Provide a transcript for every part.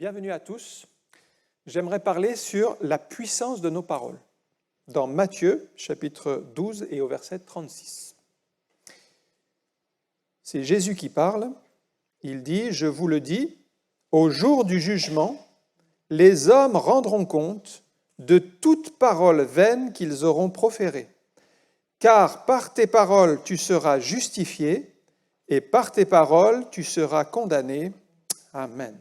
Bienvenue à tous. J'aimerais parler sur la puissance de nos paroles, dans Matthieu, chapitre 12 et au verset 36. C'est Jésus qui parle. Il dit, je vous le dis, au jour du jugement, les hommes rendront compte de toute parole vaine qu'ils auront proférée. Car par tes paroles tu seras justifié, et par tes paroles tu seras condamné. Amen.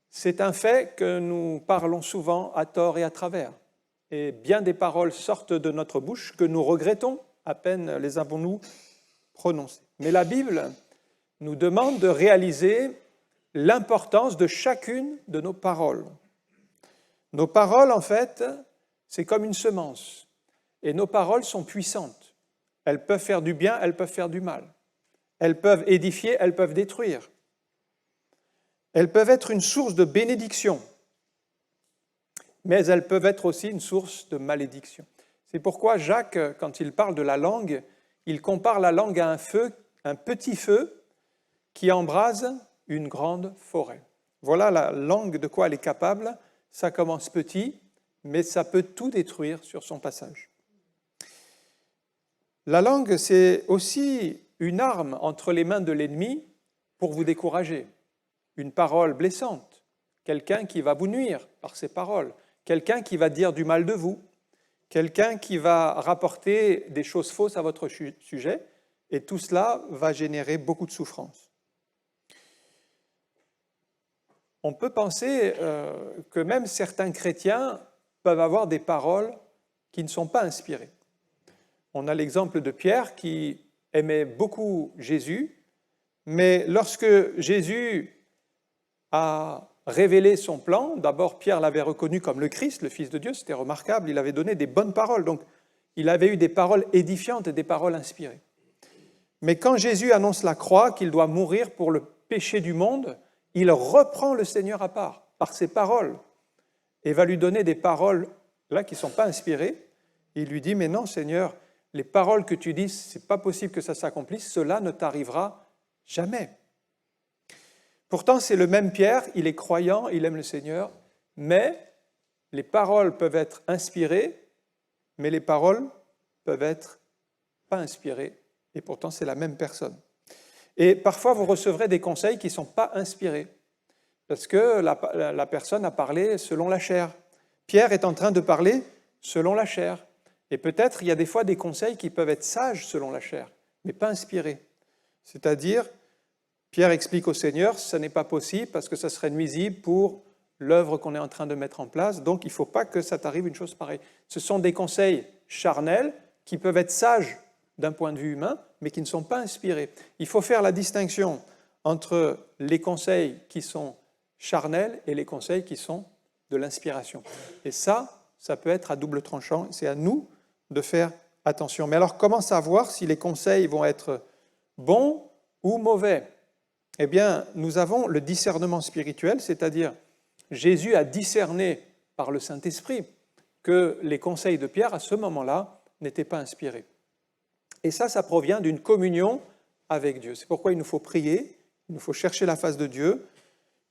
C'est un fait que nous parlons souvent à tort et à travers. Et bien des paroles sortent de notre bouche que nous regrettons, à peine les avons-nous prononcées. Mais la Bible nous demande de réaliser l'importance de chacune de nos paroles. Nos paroles, en fait, c'est comme une semence. Et nos paroles sont puissantes. Elles peuvent faire du bien, elles peuvent faire du mal. Elles peuvent édifier, elles peuvent détruire. Elles peuvent être une source de bénédiction, mais elles peuvent être aussi une source de malédiction. C'est pourquoi Jacques, quand il parle de la langue, il compare la langue à un feu, un petit feu qui embrase une grande forêt. Voilà la langue de quoi elle est capable. Ça commence petit, mais ça peut tout détruire sur son passage. La langue, c'est aussi une arme entre les mains de l'ennemi pour vous décourager. Une parole blessante, quelqu'un qui va vous nuire par ses paroles, quelqu'un qui va dire du mal de vous, quelqu'un qui va rapporter des choses fausses à votre sujet, et tout cela va générer beaucoup de souffrance. On peut penser que même certains chrétiens peuvent avoir des paroles qui ne sont pas inspirées. On a l'exemple de Pierre qui aimait beaucoup Jésus, mais lorsque Jésus a révélé son plan, d'abord Pierre l'avait reconnu comme le Christ, le Fils de Dieu, c'était remarquable, il avait donné des bonnes paroles, donc il avait eu des paroles édifiantes et des paroles inspirées. Mais quand Jésus annonce la croix, qu'il doit mourir pour le péché du monde, il reprend le Seigneur à part, par ses paroles, et va lui donner des paroles là qui ne sont pas inspirées. Il lui dit, mais non Seigneur, les paroles que tu dis, ce n'est pas possible que ça s'accomplisse, cela ne t'arrivera jamais. Pourtant, c'est le même Pierre, il est croyant, il aime le Seigneur, mais les paroles peuvent être inspirées, mais les paroles peuvent être pas inspirées, et pourtant c'est la même personne. Et parfois, vous recevrez des conseils qui ne sont pas inspirés, parce que la personne a parlé selon la chair. Pierre est en train de parler selon la chair. Et peut-être, il y a des fois des conseils qui peuvent être sages selon la chair, mais pas inspirés. C'est-à-dire, Pierre explique au Seigneur, ce n'est pas possible parce que ça serait nuisible pour l'œuvre qu'on est en train de mettre en place, donc il ne faut pas que ça t'arrive une chose pareille. Ce sont des conseils charnels qui peuvent être sages d'un point de vue humain, mais qui ne sont pas inspirés. Il faut faire la distinction entre les conseils qui sont charnels et les conseils qui sont de l'inspiration. Et ça peut être à double tranchant, c'est à nous de faire attention. Mais alors, comment savoir si les conseils vont être bons ou mauvais ? Eh bien, nous avons le discernement spirituel, c'est-à-dire Jésus a discerné par le Saint-Esprit que les conseils de Pierre, à ce moment-là, n'étaient pas inspirés. Et ça provient d'une communion avec Dieu. C'est pourquoi il nous faut prier, il nous faut chercher la face de Dieu,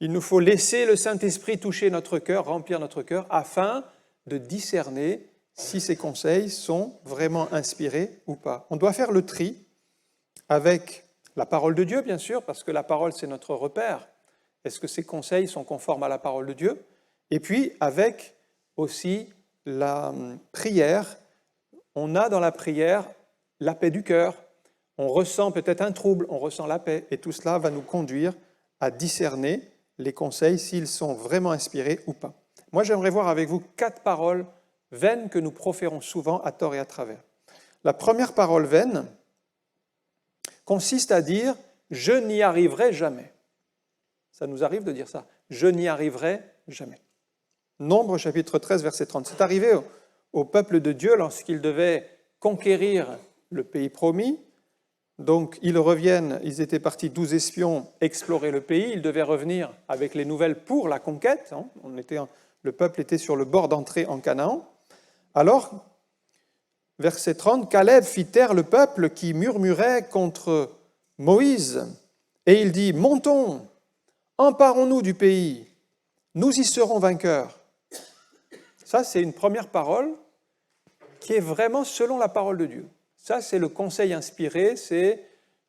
il nous faut laisser le Saint-Esprit toucher notre cœur, remplir notre cœur, afin de discerner si ces conseils sont vraiment inspirés ou pas. On doit faire le tri avec la parole de Dieu, bien sûr, parce que la parole, c'est notre repère. Est-ce que ces conseils sont conformes à la parole de Dieu ? Et puis, avec aussi la prière, on a dans la prière la paix du cœur. On ressent peut-être un trouble, on ressent la paix. Et tout cela va nous conduire à discerner les conseils, s'ils sont vraiment inspirés ou pas. Moi, j'aimerais voir avec vous 4 paroles vaines que nous proférons souvent à tort et à travers. La première parole vaine consiste à dire « je n'y arriverai jamais ». Ça nous arrive de dire ça. « Je n'y arriverai jamais ». Nombre chapitre 13, verset 30. C'est arrivé au peuple de Dieu lorsqu'il devait conquérir le pays promis. Donc, ils reviennent, ils étaient partis 12 espions explorer le pays. Ils devaient revenir avec les nouvelles pour la conquête. Le peuple était sur le bord d'entrer en Canaan. Alors, verset 30, Caleb fit taire le peuple qui murmurait contre Moïse, et il dit, montons, emparons-nous du pays, nous y serons vainqueurs. Ça, c'est une première parole qui est vraiment selon la parole de Dieu. Ça, c'est le conseil inspiré, c'est,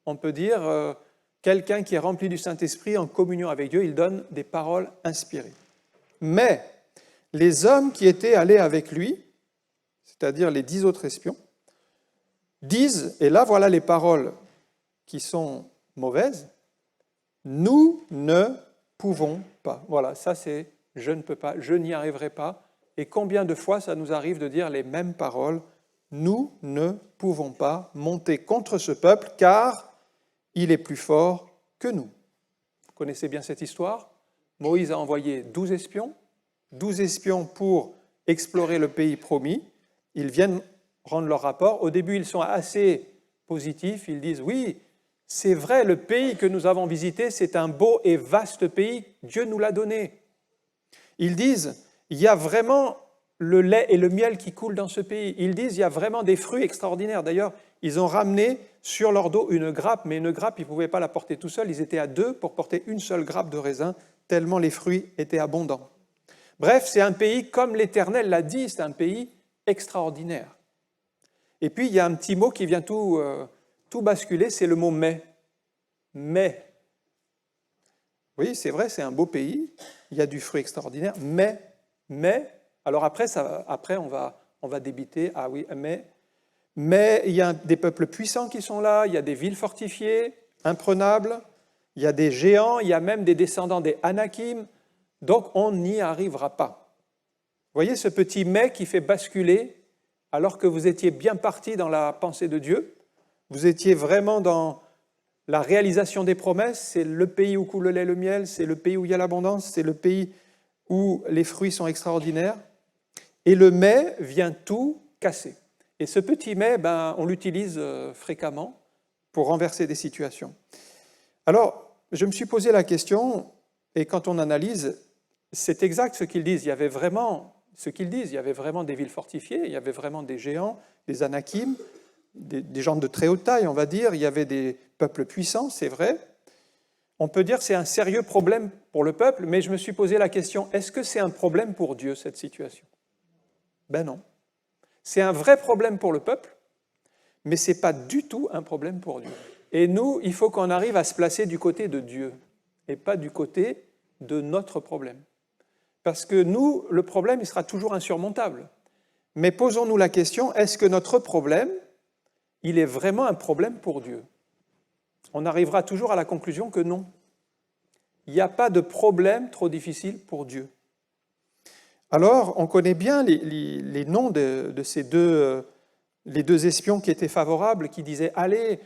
on peut dire, quelqu'un qui est rempli du Saint-Esprit en communion avec Dieu, il donne des paroles inspirées. Mais les hommes qui étaient allés avec lui, c'est-à-dire les 10 autres espions, disent, et là voilà les paroles qui sont mauvaises, nous ne pouvons pas. Voilà, ça c'est je ne peux pas, je n'y arriverai pas. Et combien de fois ça nous arrive de dire les mêmes paroles, nous ne pouvons pas monter contre ce peuple car il est plus fort que nous. Vous connaissez bien cette histoire? Moïse a envoyé 12 espions pour explorer le pays promis. Ils viennent rendre leur rapport. Au début, ils sont assez positifs. Ils disent, oui, c'est vrai, le pays que nous avons visité, c'est un beau et vaste pays. Dieu nous l'a donné. Ils disent, il y a vraiment le lait et le miel qui coulent dans ce pays. Ils disent, il y a vraiment des fruits extraordinaires. D'ailleurs, ils ont ramené sur leur dos une grappe, mais une grappe, ils ne pouvaient pas la porter tout seuls. Ils étaient à 2 pour porter une seule grappe de raisin, tellement les fruits étaient abondants. Bref, c'est un pays, comme l'Éternel l'a dit, c'est un pays extraordinaire. Et puis, il y a un petit mot qui vient tout basculer, c'est le mot « mais ». Mais. Oui, c'est vrai, c'est un beau pays, il y a du fruit extraordinaire, mais, alors après on va débiter, ah oui, mais il y a des peuples puissants qui sont là, il y a des villes fortifiées, imprenables, il y a des géants, il y a même des descendants des Anakim, donc on n'y arrivera pas. Vous voyez ce petit mais qui fait basculer, alors que vous étiez bien parti dans la pensée de Dieu, vous étiez vraiment dans la réalisation des promesses, c'est le pays où coule le lait et le miel, c'est le pays où il y a l'abondance, c'est le pays où les fruits sont extraordinaires. Et le mais vient tout casser. Et ce petit mais, on l'utilise fréquemment pour renverser des situations. Alors, je me suis posé la question, et quand on analyse, c'est exact ce qu'ils disent. Il y avait vraiment des villes fortifiées, il y avait vraiment des géants, des Anakim, des gens de très haute taille, on va dire, il y avait des peuples puissants, c'est vrai. On peut dire que c'est un sérieux problème pour le peuple, mais je me suis posé la question, est-ce que c'est un problème pour Dieu, cette situation? Ben non. C'est un vrai problème pour le peuple, mais ce n'est pas du tout un problème pour Dieu. Et nous, il faut qu'on arrive à se placer du côté de Dieu, et pas du côté de notre problème. Parce que nous, le problème, il sera toujours insurmontable. Mais posons-nous la question, est-ce que notre problème, il est vraiment un problème pour Dieu? On arrivera toujours à la conclusion que non. Il n'y a pas de problème trop difficile pour Dieu. Alors, on connaît bien les noms de ces les deux espions qui étaient favorables, qui disaient « Allez,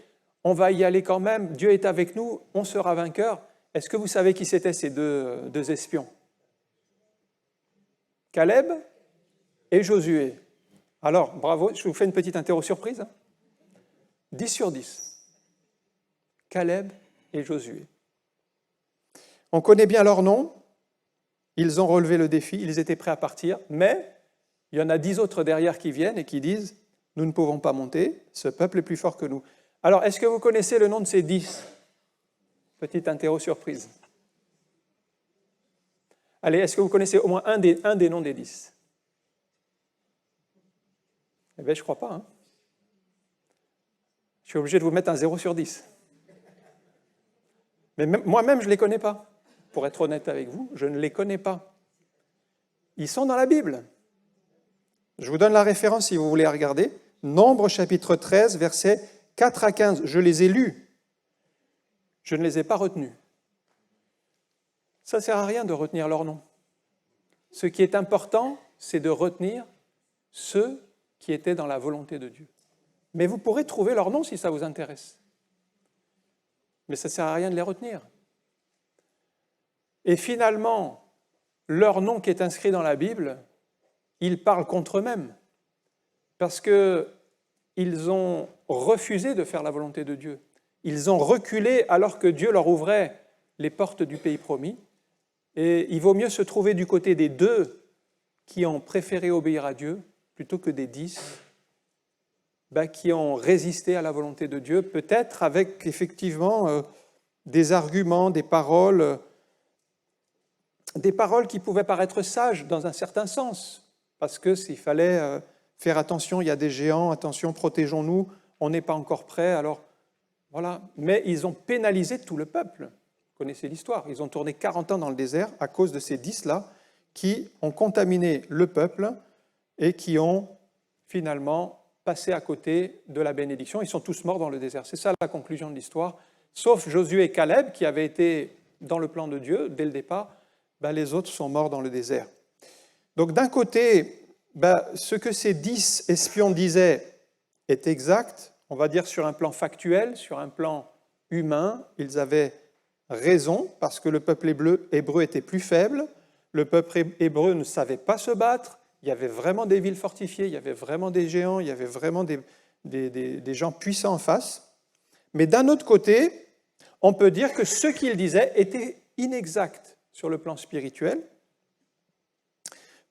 on va y aller quand même, Dieu est avec nous, on sera vainqueur ». Est-ce que vous savez qui c'étaient ces deux espions? Caleb et Josué. Alors, bravo, je vous fais une petite interro surprise. 10 sur 10. Caleb et Josué. On connaît bien leurs noms, ils ont relevé le défi, ils étaient prêts à partir, mais il y en a 10 autres derrière qui viennent et qui disent « Nous ne pouvons pas monter, ce peuple est plus fort que nous ». Alors, est-ce que vous connaissez le nom de ces 10? Petite interro surprise. Allez, est-ce que vous connaissez au moins un des noms des 10? Eh bien, je ne crois pas. Je suis obligé de vous mettre un 0 sur 10. Mais moi-même, je ne les connais pas. Pour être honnête avec vous, je ne les connais pas. Ils sont dans la Bible. Je vous donne la référence si vous voulez la regarder. Nombre chapitre 13, versets 4 à 15. Je les ai lus. Je ne les ai pas retenus. Ça ne sert à rien de retenir leur nom. Ce qui est important, c'est de retenir ceux qui étaient dans la volonté de Dieu. Mais vous pourrez trouver leur nom si ça vous intéresse. Mais ça ne sert à rien de les retenir. Et finalement, leur nom qui est inscrit dans la Bible, ils parlent contre eux-mêmes. Parce qu'ils ont refusé de faire la volonté de Dieu. Ils ont reculé alors que Dieu leur ouvrait les portes du pays promis. Et il vaut mieux se trouver du côté des 2 qui ont préféré obéir à Dieu plutôt que des 10 qui ont résisté à la volonté de Dieu, peut-être avec effectivement des arguments, des paroles des paroles qui pouvaient paraître sages dans un certain sens, parce que s'il fallait faire attention, il y a des géants, attention, protégeons-nous, on n'est pas encore prêt, alors voilà. Mais ils ont pénalisé tout le peuple. Vous connaissez l'histoire, ils ont tourné 40 ans dans le désert à cause de ces 10-là qui ont contaminé le peuple et qui ont finalement passé à côté de la bénédiction. Ils sont tous morts dans le désert. C'est ça la conclusion de l'histoire. Sauf Josué et Caleb, qui avaient été dans le plan de Dieu dès le départ, les autres sont morts dans le désert. Donc d'un côté, ce que ces 10 espions disaient est exact, on va dire sur un plan factuel, sur un plan humain, ils avaient raison, parce que le peuple hébreu était plus faible, le peuple hébreu ne savait pas se battre, il y avait vraiment des villes fortifiées, il y avait vraiment des géants, il y avait vraiment des gens puissants en face. Mais d'un autre côté, on peut dire que ce qu'ils disaient était inexact sur le plan spirituel,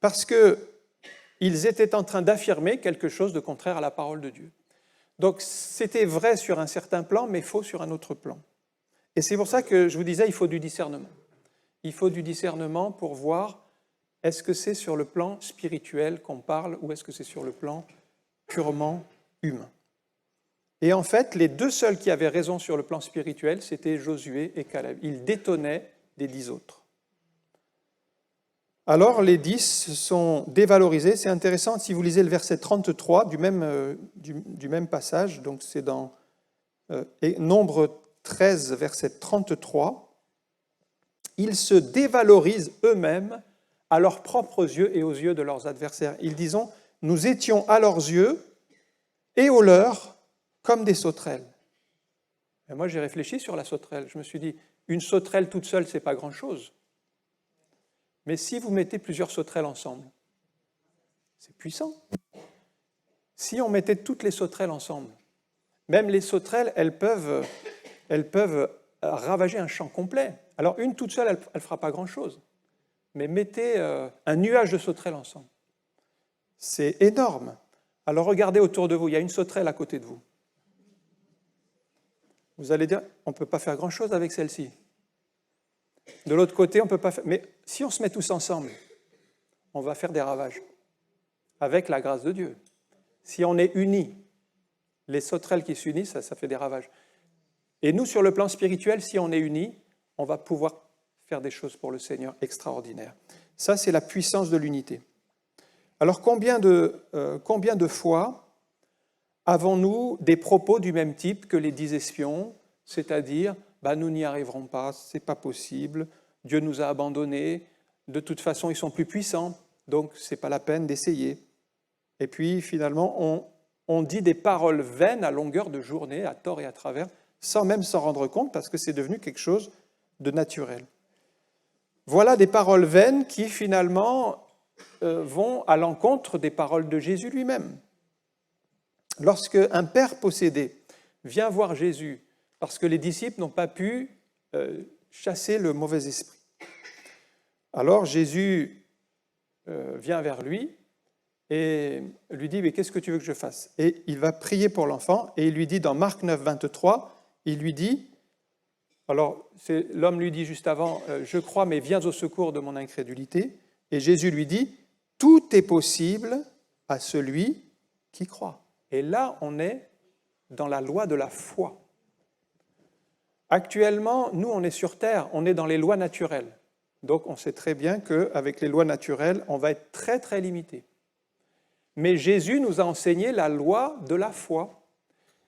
parce qu'ils étaient en train d'affirmer quelque chose de contraire à la parole de Dieu. Donc c'était vrai sur un certain plan, mais faux sur un autre plan. Et c'est pour ça que je vous disais, il faut du discernement. Il faut du discernement pour voir est-ce que c'est sur le plan spirituel qu'on parle ou est-ce que c'est sur le plan purement humain. Et en fait, les deux seuls qui avaient raison sur le plan spirituel, c'était Josué et Caleb. Ils détonnaient des 10 autres. Alors, les 10 sont dévalorisés. C'est intéressant, si vous lisez le verset 33 du même passage, donc c'est dans Nombre 13, verset 33, ils se dévalorisent eux-mêmes à leurs propres yeux et aux yeux de leurs adversaires. Ils disent « Nous étions à leurs yeux et aux leurs comme des sauterelles. » Et moi, j'ai réfléchi sur la sauterelle. Je me suis dit, une sauterelle toute seule, ce n'est pas grand-chose. Mais si vous mettez plusieurs sauterelles ensemble, c'est puissant. Si on mettait toutes les sauterelles ensemble, même les sauterelles, elles peuvent ravager un champ complet. Alors une toute seule, elle ne fera pas grand-chose. Mais mettez un nuage de sauterelles ensemble. C'est énorme. Alors regardez autour de vous, il y a une sauterelle à côté de vous. Vous allez dire, on ne peut pas faire grand-chose avec celle-ci. De l'autre côté, on ne peut pas faire... Mais si on se met tous ensemble, on va faire des ravages. Avec la grâce de Dieu. Si on est unis, les sauterelles qui s'unissent, ça fait des ravages. Et nous, sur le plan spirituel, si on est unis, on va pouvoir faire des choses pour le Seigneur extraordinaires. Ça, c'est la puissance de l'unité. Alors, combien de fois avons-nous des propos du même type que les 10 espions, c'est-à-dire, nous n'y arriverons pas, ce n'est pas possible, Dieu nous a abandonnés, de toute façon, ils sont plus puissants, donc ce n'est pas la peine d'essayer. Et puis, finalement, on dit des paroles vaines à longueur de journée, à tort et à travers, sans même s'en rendre compte, parce que c'est devenu quelque chose de naturel. Voilà des paroles vaines qui, finalement, vont à l'encontre des paroles de Jésus lui-même. Lorsque un père possédé vient voir Jésus, parce que les disciples n'ont pas pu chasser le mauvais esprit, alors Jésus vient vers lui et lui dit « Mais qu'est-ce que tu veux que je fasse ?» Et il va prier pour l'enfant et il lui dit dans Marc 9, 23, il lui dit, alors l'homme lui dit juste avant « Je crois, mais viens au secours de mon incrédulité ». Et Jésus lui dit « Tout est possible à celui qui croit ». Et là, on est dans la loi de la foi. Actuellement, nous, on est sur Terre, on est dans les lois naturelles. Donc, on sait très bien qu'avec les lois naturelles, on va être très, très limité. Mais Jésus nous a enseigné la loi de la foi.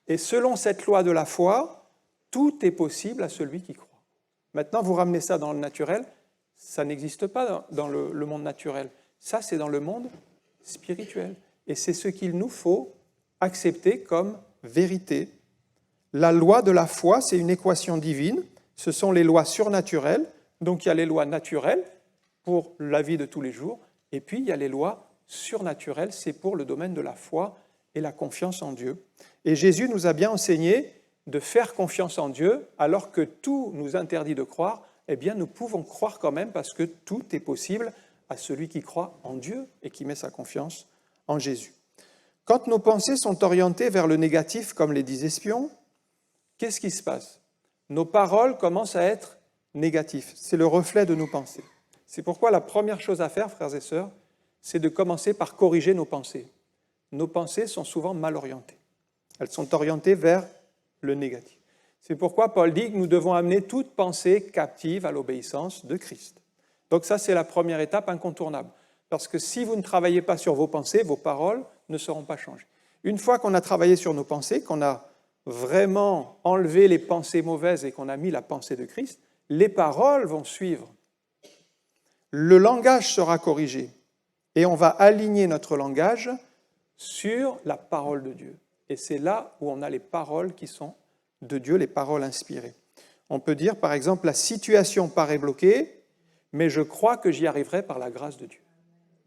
Et selon cette loi de la foi, tout est possible à celui qui croit. Maintenant, vous ramenez ça dans le naturel, ça n'existe pas dans le monde naturel. Ça, c'est dans le monde spirituel. Et c'est ce qu'il nous faut accepter comme vérité. La loi de la foi, c'est une équation divine. Ce sont les lois surnaturelles. Donc, il y a les lois naturelles pour la vie de tous les jours. Et puis, il y a les lois surnaturelles, c'est pour le domaine de la foi et la confiance en Dieu. Et Jésus nous a bien enseigné de faire confiance en Dieu, alors que tout nous interdit de croire, eh bien, nous pouvons croire quand même parce que tout est possible à celui qui croit en Dieu et qui met sa confiance en Jésus. Quand nos pensées sont orientées vers le négatif, comme les 10 espions, qu'est-ce qui se passe? Nos paroles commencent à être négatives. C'est le reflet de nos pensées. C'est pourquoi la première chose à faire, frères et sœurs, c'est de commencer par corriger nos pensées. Nos pensées sont souvent mal orientées. Elles sont orientées vers le négatif. C'est pourquoi Paul dit que nous devons amener toute pensée captive à l'obéissance de Christ. Donc ça, c'est la première étape incontournable. Parce que si vous ne travaillez pas sur vos pensées, vos paroles ne seront pas changées. Une fois qu'on a travaillé sur nos pensées, qu'on a vraiment enlevé les pensées mauvaises et qu'on a mis la pensée de Christ, les paroles vont suivre. Le langage sera corrigé et on va aligner notre langage sur la parole de Dieu. Et c'est là où on a les paroles qui sont de Dieu, les paroles inspirées. On peut dire, par exemple, la situation paraît bloquée, mais je crois que j'y arriverai par la grâce de Dieu.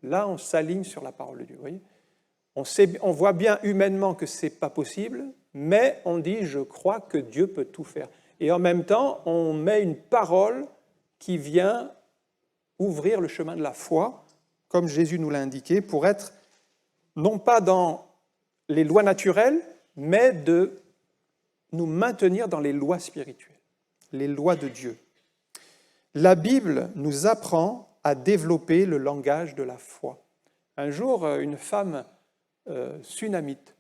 Là, on s'aligne sur la parole de Dieu. Vous voyez, on voit bien humainement que ce n'est pas possible, mais on dit, je crois que Dieu peut tout faire. Et en même temps, on met une parole qui vient ouvrir le chemin de la foi, comme Jésus nous l'a indiqué, pour être non pas dans les lois naturelles, mais de nous maintenir dans les lois spirituelles, les lois de Dieu. La Bible nous apprend à développer le langage de la foi. Un jour, une femme sunamite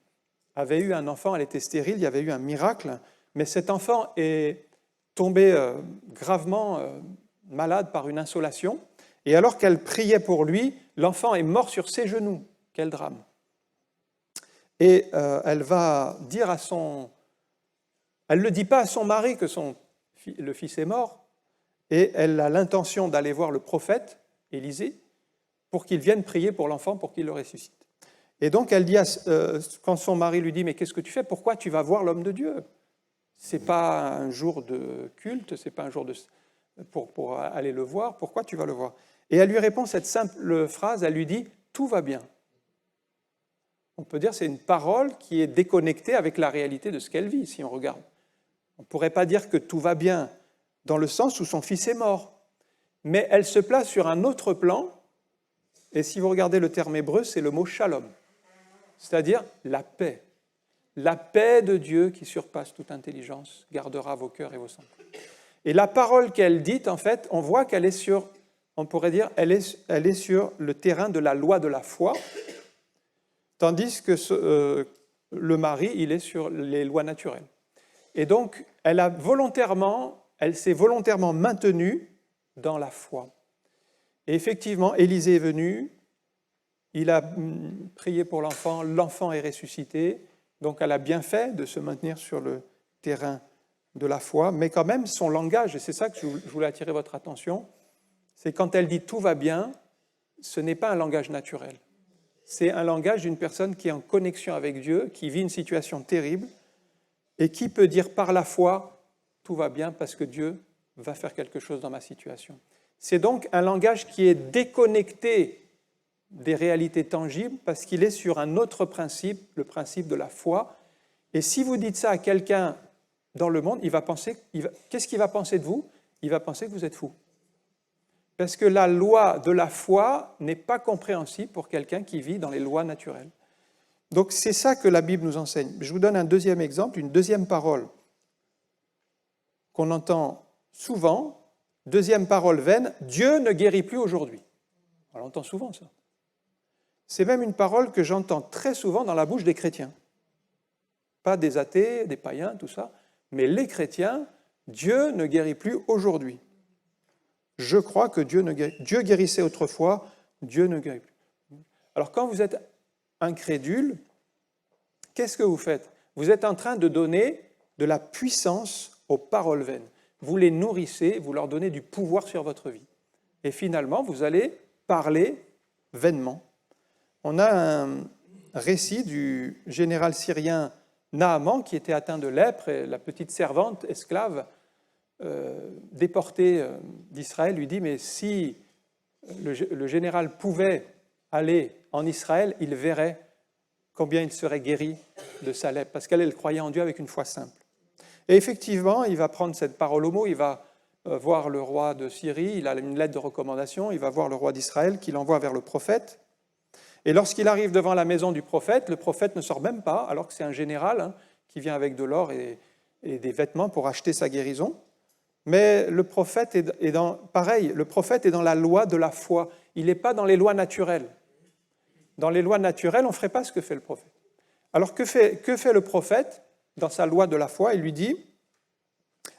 avait eu un enfant, elle était stérile, il y avait eu un miracle, mais cet enfant est tombé gravement malade par une insolation, et alors qu'elle priait pour lui, l'enfant est mort sur ses genoux. Quel drame! Et elle va dire à son... Elle ne le dit pas à son mari que le fils est mort, et elle a l'intention d'aller voir le prophète, Élisée, pour qu'il vienne prier pour l'enfant, pour qu'il le ressuscite. Et donc elle dit, quand son mari lui dit, mais qu'est-ce que tu fais? Pourquoi tu vas voir l'homme de Dieu? Ce n'est pas un jour de culte, ce n'est pas un jour pour aller le voir, pourquoi tu vas le voir? Et elle lui répond cette simple phrase, elle lui dit, tout va bien. On peut dire que c'est une parole qui est déconnectée avec la réalité de ce qu'elle vit, si on regarde. On ne pourrait pas dire que tout va bien dans le sens où son fils est mort. Mais elle se place sur un autre plan, et si vous regardez le terme hébreu, c'est le mot shalom, c'est-à-dire la paix. La paix de Dieu qui surpasse toute intelligence gardera vos cœurs et vos sens. Et la parole qu'elle dit, en fait, on voit qu'elle est sur, on pourrait dire, elle est sur le terrain de la loi de la foi, tandis que le mari, il est sur les lois naturelles. Et donc, elle s'est volontairement maintenue dans la foi. Et effectivement, Élisée est venu, il a prié pour l'enfant, l'enfant est ressuscité, donc elle a bien fait de se maintenir sur le terrain de la foi, mais quand même son langage, et c'est ça que je voulais attirer votre attention, c'est quand elle dit « tout va bien », ce n'est pas un langage naturel. C'est un langage d'une personne qui est en connexion avec Dieu, qui vit une situation terrible, et qui peut dire par la foi « tout va bien parce que Dieu va faire quelque chose dans ma situation ». C'est donc un langage qui est déconnecté des réalités tangibles parce qu'il est sur un autre principe, le principe de la foi. Et si vous dites ça à quelqu'un dans le monde, qu'est-ce qu'il va penser de vous? Il va penser que vous êtes fou. Parce que la loi de la foi n'est pas compréhensible pour quelqu'un qui vit dans les lois naturelles. Donc c'est ça que la Bible nous enseigne. Je vous donne un deuxième exemple, une deuxième parole qu'on entend souvent. Deuxième parole vaine, Dieu ne guérit plus aujourd'hui. On l'entend souvent, ça. C'est même une parole que j'entends très souvent dans la bouche des chrétiens. Pas des athées, des païens, tout ça, mais les chrétiens, Dieu ne guérit plus aujourd'hui. Je crois que Dieu guérissait autrefois, Dieu ne guérit plus. Alors quand vous êtes incrédule, qu'est-ce que vous faites? Vous êtes en train de donner de la puissance aux paroles vaines. Vous les nourrissez, vous leur donnez du pouvoir sur votre vie. Et finalement, vous allez parler vainement. On a un récit du général syrien Naaman qui était atteint de lèpre et la petite servante esclave déportée d'Israël lui dit « Mais si le général pouvait aller en Israël, il verrait combien il serait guéri de sa lèpre, parce qu'elle croyait en Dieu avec une foi simple. » Et effectivement, il va prendre cette parole au mot, il va voir le roi de Syrie, il a une lettre de recommandation, il va voir le roi d'Israël qui l'envoie vers le prophète. Et lorsqu'il arrive devant la maison du prophète, le prophète ne sort même pas, alors que c'est un général qui vient avec de l'or et des vêtements pour acheter sa guérison. Mais le prophète pareil, le prophète est dans la loi de la foi. Il n'est pas dans les lois naturelles. Dans les lois naturelles, on ne ferait pas ce que fait le prophète. Alors que fait le prophète dans sa loi de la foi? Il lui dit,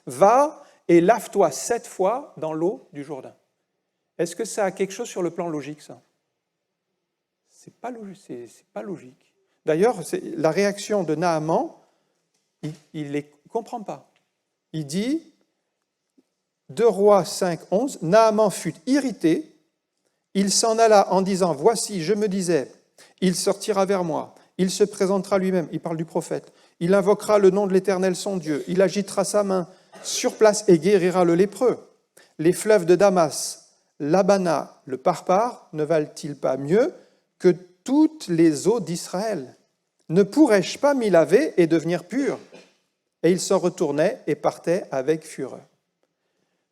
va et lave-toi 7 fois dans l'eau du Jourdain. Est-ce que ça a quelque chose sur le plan logique, ça? C'est pas logique. D'ailleurs, la réaction de Naaman, il ne comprend pas. Il dit, 2 Rois 5, 11, Naaman fut irrité, il s'en alla en disant, voici, je me disais, il sortira vers moi, il se présentera lui-même, il parle du prophète, il invoquera le nom de l'Éternel son Dieu, il agitera sa main sur place et guérira le lépreux. Les fleuves de Damas, l'Abana, le Parpar, ne valent-ils pas mieux que toutes les eaux d'Israël? Ne pourrais-je pas m'y laver et devenir pur? Et il s'en retournait et partait avec fureur.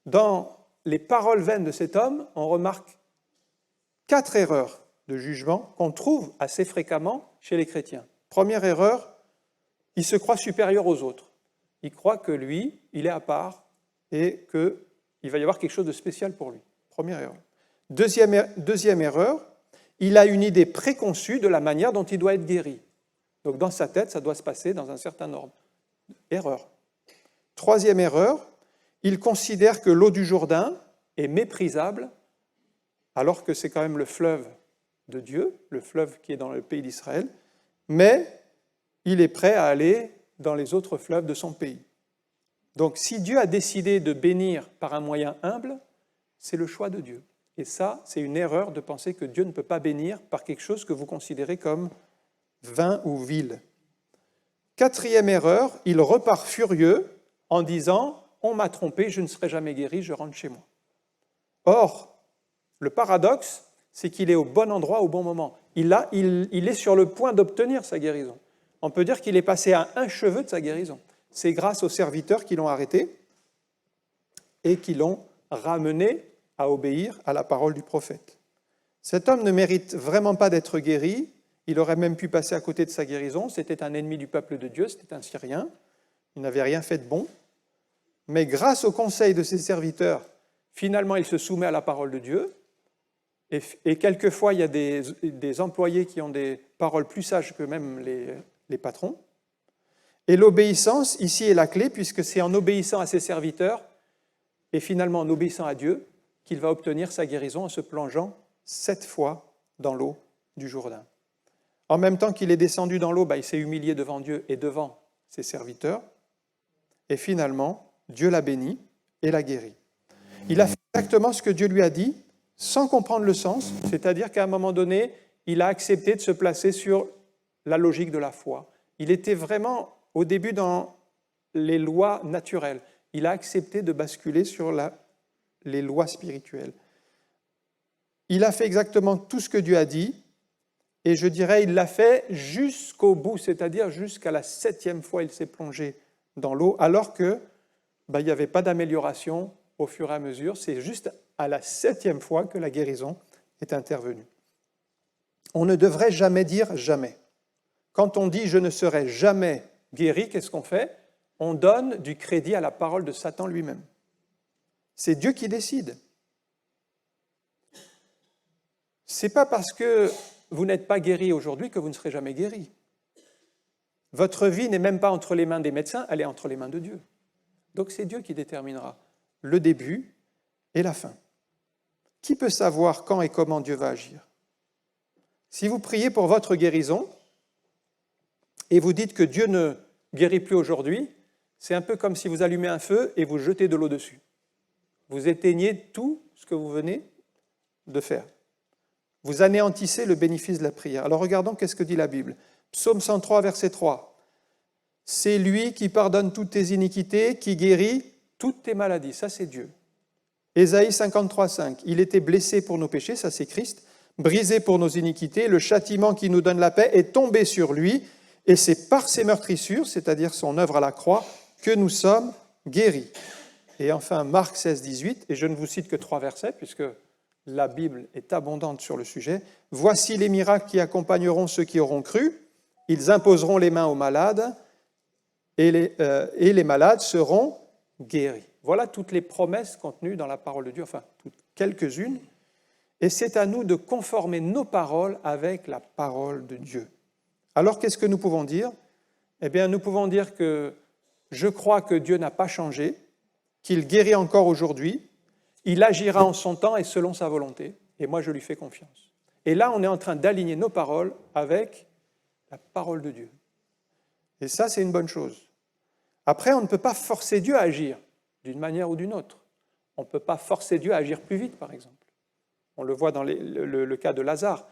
Dans les paroles vaines de cet homme, on remarque 4 erreurs de jugement qu'on trouve assez fréquemment chez les chrétiens. Première erreur, il se croit supérieur aux autres. Il croit que lui, il est à part et qu'il va y avoir quelque chose de spécial pour lui. Première erreur. Deuxième erreur, il a une idée préconçue de la manière dont il doit être guéri. Donc dans sa tête, ça doit se passer dans un certain ordre. Erreur. Troisième erreur, il considère que l'eau du Jourdain est méprisable, alors que c'est quand même le fleuve de Dieu, le fleuve qui est dans le pays d'Israël, mais il est prêt à aller dans les autres fleuves de son pays. Donc si Dieu a décidé de bénir par un moyen humble, c'est le choix de Dieu. Et ça, c'est une erreur de penser que Dieu ne peut pas bénir par quelque chose que vous considérez comme vain ou vil. Quatrième erreur, il repart furieux en disant « On m'a trompé, je ne serai jamais guéri, je rentre chez moi ». Or, le paradoxe, c'est qu'il est au bon endroit au bon moment. Il est sur le point d'obtenir sa guérison. On peut dire qu'il est passé à un cheveu de sa guérison. C'est grâce aux serviteurs qui l'ont arrêté et qui l'ont ramené à obéir à la parole du prophète. Cet homme ne mérite vraiment pas d'être guéri. Il aurait même pu passer à côté de sa guérison. C'était un ennemi du peuple de Dieu, c'était un Syrien. Il n'avait rien fait de bon. Mais grâce au conseil de ses serviteurs, finalement, il se soumet à la parole de Dieu. Et quelquefois, il y a des employés qui ont des paroles plus sages que même les patrons. Et l'obéissance, ici, est la clé, puisque c'est en obéissant à ses serviteurs, et finalement en obéissant à Dieu, qu'il va obtenir sa guérison en se plongeant 7 fois dans l'eau du Jourdain. En même temps qu'il est descendu dans l'eau, il s'est humilié devant Dieu et devant ses serviteurs. Et finalement, Dieu l'a béni et l'a guéri. Il a fait exactement ce que Dieu lui a dit, sans comprendre le sens, c'est-à-dire qu'à un moment donné, il a accepté de se placer sur la logique de la foi. Il était vraiment, au début, dans les lois naturelles. Il a accepté de basculer sur les lois spirituelles. Il a fait exactement tout ce que Dieu a dit, et je dirais, il l'a fait jusqu'au bout, c'est-à-dire jusqu'à la 7e fois, il s'est plongé dans l'eau, alors que il n'y avait pas d'amélioration au fur et à mesure. C'est juste à la 7e fois que la guérison est intervenue. On ne devrait jamais dire jamais. Quand on dit « je ne serai jamais guéri », qu'est-ce qu'on fait? On donne du crédit à la parole de Satan lui-même. C'est Dieu qui décide. Ce n'est pas parce que vous n'êtes pas guéri aujourd'hui que vous ne serez jamais guéri. Votre vie n'est même pas entre les mains des médecins, elle est entre les mains de Dieu. Donc c'est Dieu qui déterminera le début et la fin. Qui peut savoir quand et comment Dieu va agir? Si vous priez pour votre guérison et vous dites que Dieu ne guérit plus aujourd'hui, c'est un peu comme si vous allumez un feu et vous jetez de l'eau dessus. Vous éteignez tout ce que vous venez de faire. Vous anéantissez le bénéfice de la prière. Alors regardons qu'est-ce que dit la Bible. Psaume 103, verset 3. « C'est lui qui pardonne toutes tes iniquités, qui guérit toutes tes maladies. » Ça, c'est Dieu. Ésaïe 53, 5. « Il était blessé pour nos péchés, ça c'est Christ, brisé pour nos iniquités, le châtiment qui nous donne la paix est tombé sur lui, et c'est par ses meurtrissures, c'est-à-dire son œuvre à la croix, que nous sommes guéris. » Et enfin, Marc 16, 18, et je ne vous cite que 3 versets, puisque la Bible est abondante sur le sujet. « Voici les miracles qui accompagneront ceux qui auront cru. Ils imposeront les mains aux malades, et les malades seront guéris. » Voilà toutes les promesses contenues dans la parole de Dieu, enfin quelques-unes. Et c'est à nous de conformer nos paroles avec la parole de Dieu. Alors qu'est-ce que nous pouvons dire? Eh bien, nous pouvons dire que je crois que Dieu n'a pas changé, qu'il guérit encore aujourd'hui, il agira en son temps et selon sa volonté, et moi je lui fais confiance. Et là, on est en train d'aligner nos paroles avec la parole de Dieu. Et ça, c'est une bonne chose. Après, on ne peut pas forcer Dieu à agir d'une manière ou d'une autre. On ne peut pas forcer Dieu à agir plus vite, par exemple. On le voit dans le cas de Lazare.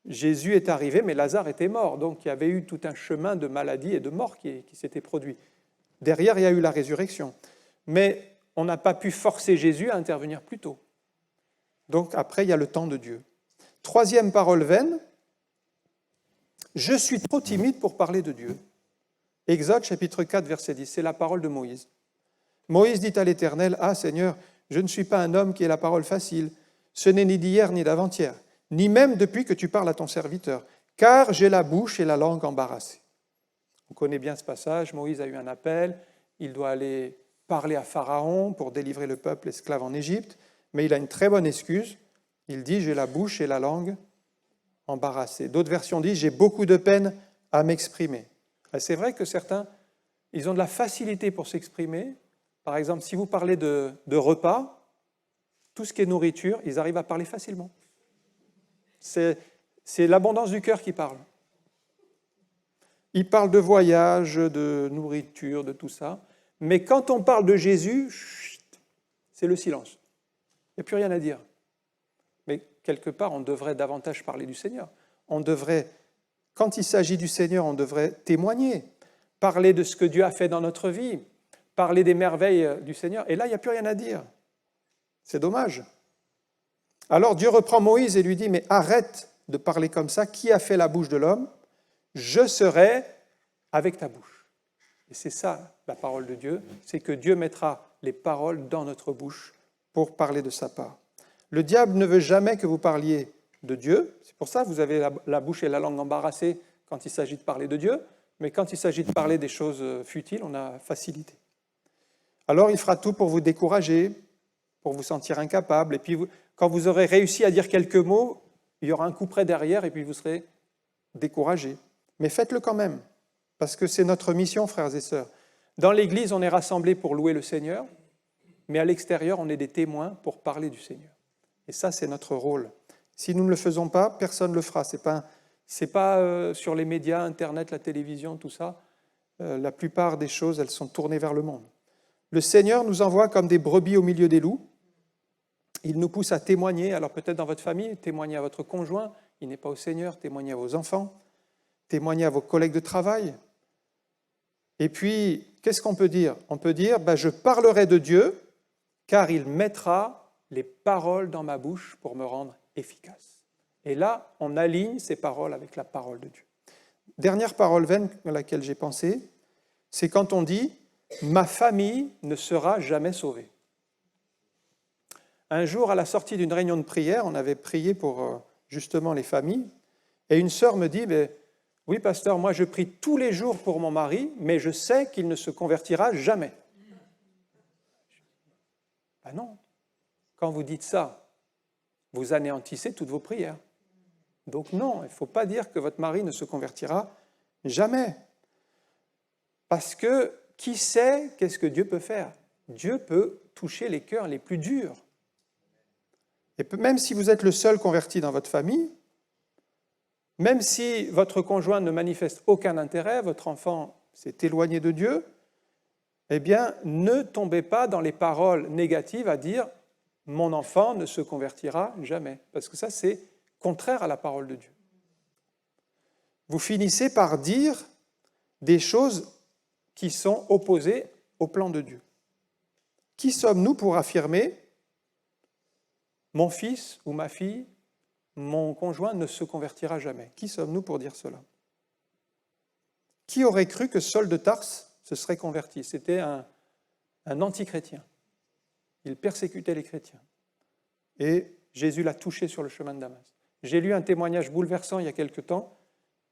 Jésus est arrivé, mais Lazare était mort. Donc il y avait eu tout un chemin de maladie et de mort qui s'était produit. Derrière, il y a eu la résurrection. Mais on n'a pas pu forcer Jésus à intervenir plus tôt. Donc après, il y a le temps de Dieu. Troisième parole vaine, je suis trop timide pour parler de Dieu. Exode chapitre 4, verset 10, c'est la parole de Moïse. Moïse dit à l'Éternel, « Ah Seigneur, je ne suis pas un homme qui ait la parole facile. Ce n'est ni d'hier ni d'avant-hier, ni même depuis que tu parles à ton serviteur, car j'ai la bouche et la langue embarrassées. » On connaît bien ce passage, Moïse a eu un appel, il doit aller parler à Pharaon pour délivrer le peuple esclave en Égypte, mais il a une très bonne excuse, il dit « j'ai la bouche et la langue embarrassées ». D'autres versions disent « j'ai beaucoup de peine à m'exprimer ». C'est vrai que certains, ils ont de la facilité pour s'exprimer. Par exemple, si vous parlez de repas, tout ce qui est nourriture, ils arrivent à parler facilement. C'est l'abondance du cœur qui parle. Ils parlent de voyage, de nourriture, de tout ça. Mais quand on parle de Jésus, c'est le silence. Il n'y a plus rien à dire. Mais quelque part, on devrait davantage parler du Seigneur. Quand il s'agit du Seigneur, on devrait témoigner, parler de ce que Dieu a fait dans notre vie, parler des merveilles du Seigneur. Et là, il n'y a plus rien à dire. C'est dommage. Alors Dieu reprend Moïse et lui dit, mais arrête de parler comme ça, qui a fait la bouche de l'homme? Je serai avec ta bouche. Et c'est ça la parole de Dieu, c'est que Dieu mettra les paroles dans notre bouche pour parler de sa part. Le diable ne veut jamais que vous parliez de Dieu, c'est pour ça que vous avez la bouche et la langue embarrassées quand il s'agit de parler de Dieu, mais quand il s'agit de parler des choses futiles, on a facilité. Alors il fera tout pour vous décourager, pour vous sentir incapable. Et puis, quand vous aurez réussi à dire quelques mots, il y aura un coup près derrière et puis vous serez découragé. Mais faites-le quand même, parce que c'est notre mission, frères et sœurs. Dans l'Église, on est rassemblés pour louer le Seigneur, mais à l'extérieur, on est des témoins pour parler du Seigneur. Et ça, c'est notre rôle. Si nous ne le faisons pas, personne ne le fera. Ce n'est pas sur les médias, Internet, la télévision, tout ça. La plupart des choses, elles sont tournées vers le monde. Le Seigneur nous envoie comme des brebis au milieu des loups. Il nous pousse à témoigner, alors peut-être dans votre famille, témoigner à votre conjoint, il n'est pas au Seigneur, témoigner à vos enfants, témoigner à vos collègues de travail. Et puis, qu'est-ce qu'on peut dire? On peut dire, je parlerai de Dieu, car il mettra les paroles dans ma bouche pour me rendre efficace. Et là, on aligne ces paroles avec la parole de Dieu. Dernière parole vaine à laquelle j'ai pensé, c'est quand on dit « ma famille ne sera jamais sauvée ». Un jour, à la sortie d'une réunion de prière, on avait prié pour justement les familles, et une sœur me dit « oui, pasteur, moi je prie tous les jours pour mon mari, mais je sais qu'il ne se convertira jamais. » Non, quand vous dites ça, vous anéantissez toutes vos prières. Donc non, il ne faut pas dire que votre mari ne se convertira jamais. Parce que qui sait qu'est-ce que Dieu peut faire? Dieu peut toucher les cœurs les plus durs. Et même si vous êtes le seul converti dans votre famille, même si votre conjoint ne manifeste aucun intérêt, votre enfant s'est éloigné de Dieu, eh bien, ne tombez pas dans les paroles négatives à dire « mon enfant ne se convertira jamais », parce que ça, c'est contraire à la parole de Dieu. Vous finissez par dire des choses qui sont opposées au plan de Dieu. Qui sommes-nous pour affirmer « mon fils ou ma fille, mon conjoint ne se convertira jamais ». Qui sommes-nous pour dire cela? Qui aurait cru que Saul de Tarse se serait converti? C'était un anti-chrétien. Il persécutait les chrétiens. Et Jésus l'a touché sur le chemin de Damas. J'ai lu un témoignage bouleversant il y a quelque temps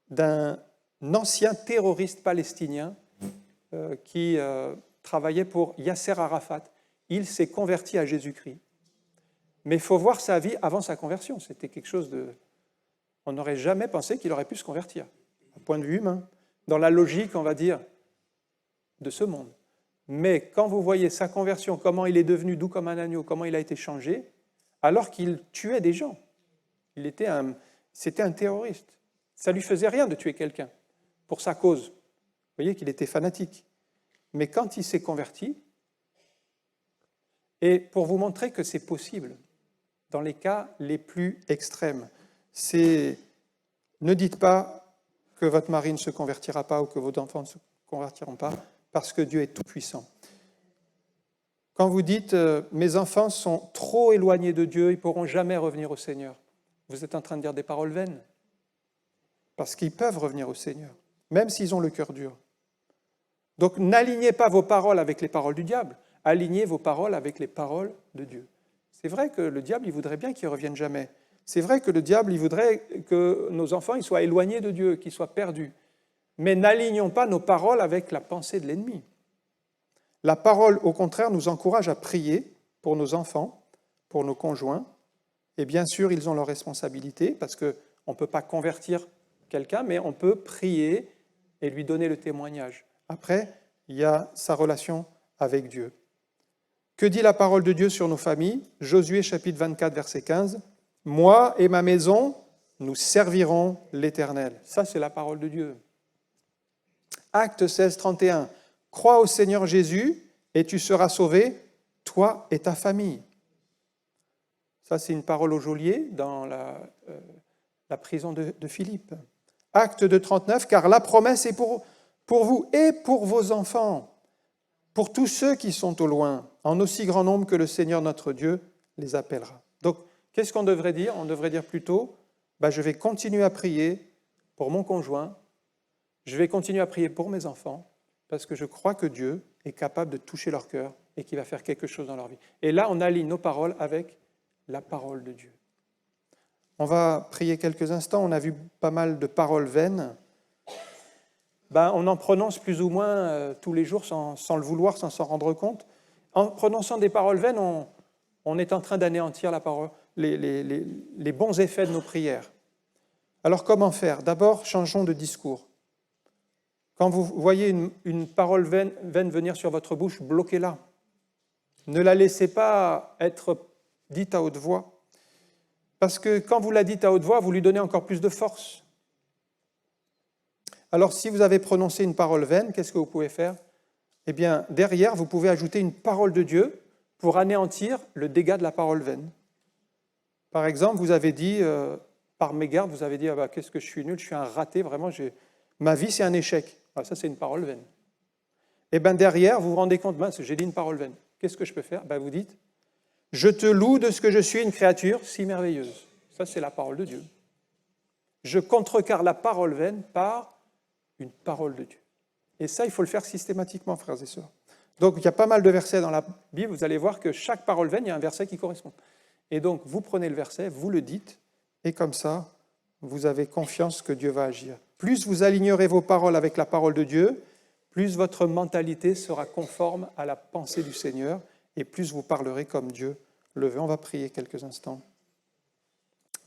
d'un ancien terroriste palestinien qui travaillait pour Yasser Arafat. il s'est converti à Jésus-Christ. Mais il faut voir sa vie avant sa conversion. C'était quelque chose de... On n'aurait jamais pensé qu'il aurait pu se convertir, d'un point de vue humain, dans la logique, on va dire, de ce monde. Mais quand vous voyez sa conversion, comment il est devenu doux comme un agneau, comment il a été changé, alors qu'il tuait des gens. C'était un terroriste. Ça ne lui faisait rien de tuer quelqu'un pour sa cause. Vous voyez qu'il était fanatique. Mais quand il s'est converti, et pour vous montrer que c'est possible, dans les cas les plus extrêmes, ne dites pas que votre mari ne se convertira pas ou que vos enfants ne se convertiront pas, parce que Dieu est tout-puissant. Quand vous dites « mes enfants sont trop éloignés de Dieu, ils ne pourront jamais revenir au Seigneur », vous êtes en train de dire des paroles vaines, parce qu'ils peuvent revenir au Seigneur, même s'ils ont le cœur dur. Donc n'alignez pas vos paroles avec les paroles du diable, alignez vos paroles avec les paroles de Dieu. C'est vrai que le diable, il voudrait bien qu'ils ne reviennent jamais. C'est vrai que le diable, il voudrait que nos enfants ils soient éloignés de Dieu, qu'ils soient perdus. Mais n'alignons pas nos paroles avec la pensée de l'ennemi. La parole, au contraire, nous encourage à prier pour nos enfants, pour nos conjoints. Et bien sûr, ils ont leurs responsabilités, parce qu'on ne peut pas convertir quelqu'un, mais on peut prier et lui donner le témoignage. Après, il y a sa relation avec Dieu. Que dit la parole de Dieu sur nos familles ? Josué chapitre 24, verset 15. « Moi et ma maison, nous servirons l'Éternel. » Ça, c'est la parole de Dieu. Acte 16, 31. « Crois au Seigneur Jésus et tu seras sauvé, toi et ta famille. » Ça, c'est une parole au geôlier dans la prison de Philippe. Acte 2, 39. « Car la promesse est pour vous et pour vos enfants, pour tous ceux qui sont au loin, en aussi grand nombre que le Seigneur notre Dieu les appellera. » Donc, qu'est-ce qu'on devrait dire ? On devrait dire plutôt, je vais continuer à prier pour mon conjoint, je vais continuer à prier pour mes enfants, parce que je crois que Dieu est capable de toucher leur cœur et qu'il va faire quelque chose dans leur vie. Et là, on aligne nos paroles avec la parole de Dieu. On va prier quelques instants. On a vu pas mal de paroles vaines. On en prononce plus ou moins tous les jours sans le vouloir, sans s'en rendre compte. En prononçant des paroles vaines, on est en train d'anéantir la parole, les bons effets de nos prières. Alors comment faire ? D'abord, changeons de discours. Quand vous voyez une parole vaine venir sur votre bouche, bloquez-la. Ne la laissez pas être dite à haute voix. Parce que quand vous la dites à haute voix, vous lui donnez encore plus de force. Alors si vous avez prononcé une parole vaine, qu'est-ce que vous pouvez faire ? Eh bien, derrière, vous pouvez ajouter une parole de Dieu pour anéantir le dégât de la parole vaine. Par exemple, vous avez dit, par mégarde, vous avez dit « qu'est-ce que je suis nul, je suis un raté, vraiment, ma vie c'est un échec ». Ça, c'est une parole vaine. Et bien derrière, vous vous rendez compte, j'ai dit une parole vaine. Qu'est-ce que je peux faire ? Vous dites « Je te loue de ce que je suis une créature si merveilleuse ». Ça, c'est la parole de Dieu. Je contrecarre la parole vaine par une parole de Dieu. Et ça, il faut le faire systématiquement, frères et sœurs. Donc, il y a pas mal de versets dans la Bible. Vous allez voir que chaque parole vaine, il y a un verset qui correspond. Et donc, vous prenez le verset, vous le dites, et comme ça, vous avez confiance que Dieu va agir. Plus vous alignerez vos paroles avec la parole de Dieu, plus votre mentalité sera conforme à la pensée du Seigneur, et plus vous parlerez comme Dieu le veut. On va prier quelques instants.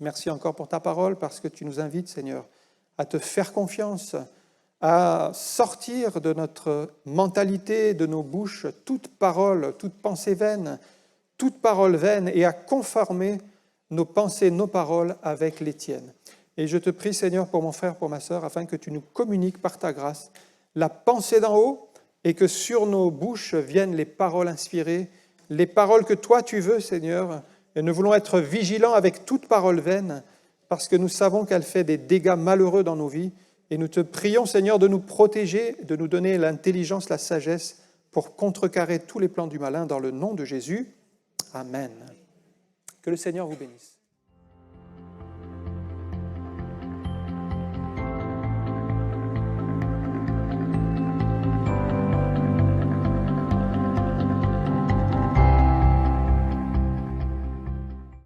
Merci encore pour ta parole, parce que tu nous invites, Seigneur, à te faire confiance, à sortir de notre mentalité, de nos bouches, toute parole, toute pensée vaine, toute parole vaine, et à conformer nos pensées, nos paroles avec les tiennes. Et je te prie, Seigneur, pour mon frère, pour ma sœur, afin que tu nous communiques par ta grâce la pensée d'en haut, et que sur nos bouches viennent les paroles inspirées, les paroles que toi tu veux, Seigneur, et nous voulons être vigilants avec toute parole vaine, parce que nous savons qu'elle fait des dégâts malheureux dans nos vies, et nous te prions, Seigneur, de nous protéger, de nous donner l'intelligence, la sagesse, pour contrecarrer tous les plans du malin, dans le nom de Jésus. Amen. Que le Seigneur vous bénisse.